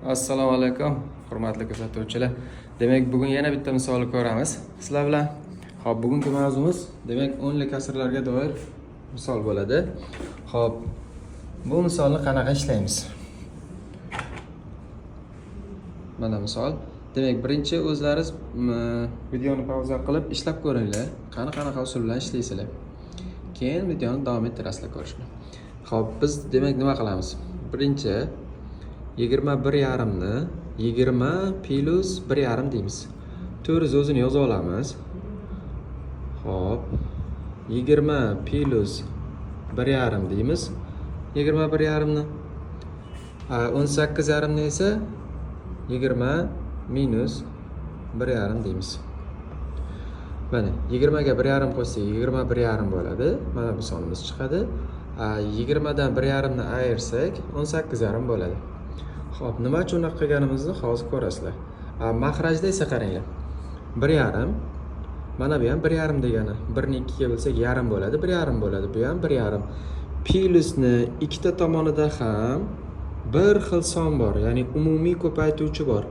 Assalomu alaykum, hurmatli kuzatuvchilar. Demak, bugun yana bitta misolni ko'ramiz sizlar bilan. Xo'p, bugungi mavzumiz demak o'nli kasrlarga doir misol bo'ladi. Xo'p, bu misolni qanaqa ishlaymiz? Mana misol. Demak, birinchi o'zlaringiz videoni pauza qilib ishlab ko'ringlar. qanaqa usul bilan ishlaysizlar. Keyin videoni davom ettirasizlar ko'rishni. Xo'p, biz demak nima qilamiz? Birinchi 21,5 ni 20 plus 1,5 deymiz. To'g'ri o'zini yoza olamiz. Xo'p, 20 plus 1,5 deymiz. 21,5 ni 18,5 ni esa 20 minus 1,5 deymiz. Mana 20 ga 1,5 qo'shsak 21,5 bo'ladi. Mana bu sonimiz chiqadi. 20 dan 1,5 ni ayirsak 18,5 bo'ladi. Xo'p, nima uchun unaqa qilganimizni hozir ko'rasizlar. Mahrajda esa qaranglar. 1,5. Mana bu ham 1,5 degani. 1 ni 2 ga bo'lsak yarim bo'ladi, 1,5 bo'ladi. Bu ham 1,5. Plusni ikkita tomonida ham bir xil son bor, ya'ni umumiy ko'paytuvchi bor.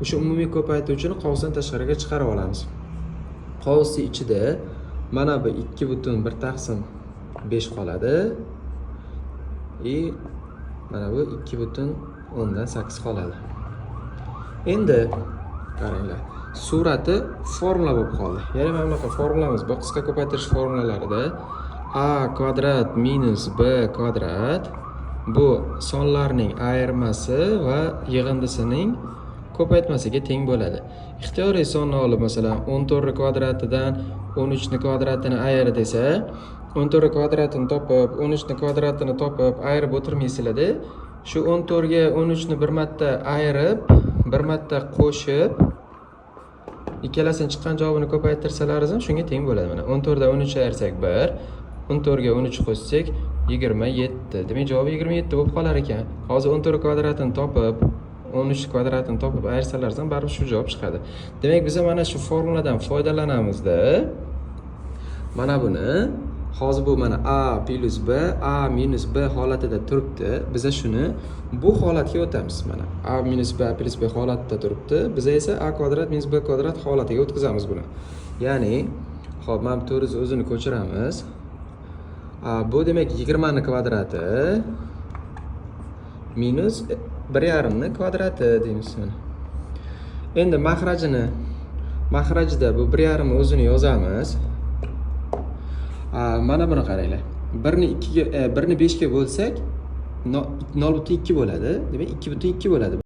O'sha umumiy ko'paytuvchini qovusdan tashqariga chiqarib olamiz. Qovus ichida mana bu 2,1 taqsim 5 qoladi. Mana bu 2,8 qoladi. Endi qaranglar. Surati formula bo'lib qoldi. Ya'ni mana bunaqa formulamiz bu qisqa ko'paytirish formulalarida a kvadrat minus b kvadrat bu sonlarning ayirmasi va yig'indisining ko'paytmasiga teng bo'ladi. Ixtiyoriy sonni olib, masalan, 14 kvadratidan 13 ni kvadratini ayir desa, 14 kvadratini topib, 13 ni kvadratini topib ayirib o'tirmaysizlar-da. Shu 14 ga 13 ni bir marta ayirib, bir marta qo'shib, ikkalasining chiqqan javobini ko'paytirsalaringiz ham shunga teng bo'ladi. Mana 14 dan 13 ayirsak 1, 14 ga 13 qo'shsak 27. Demak, javob 27 bo'lib qolar ekan. Hozir 14 kvadratini topib, 13 kvadratini topib ayirsalar ham baribir shu javob chiqadi. Demak, biz mana shu formuladan foydalanamizda. Mana buni hozir bu mana a plus b, a minus b holatida turibdi. Biz shuni bu holatga o'tamiz. Mana a minus b plus b holatida turibdi. Biz esa a kvadrat minus b kvadrat holatiga o'tkazamiz buni. Ya'ni, xo'p, mana bu to'g'ri o'zini ko'chiramiz. Bu demak 20 ni kvadrati minus 1,5 ni kvadrati deymiz mana. Endi mahrajida bu 1,5 o'zini yozamiz. Mana buni qaranglar. 1 ni 2 ga 1 ni 5 ga bo'lsak 0,2 bo'ladi. Demak 2,2 bo'ladi.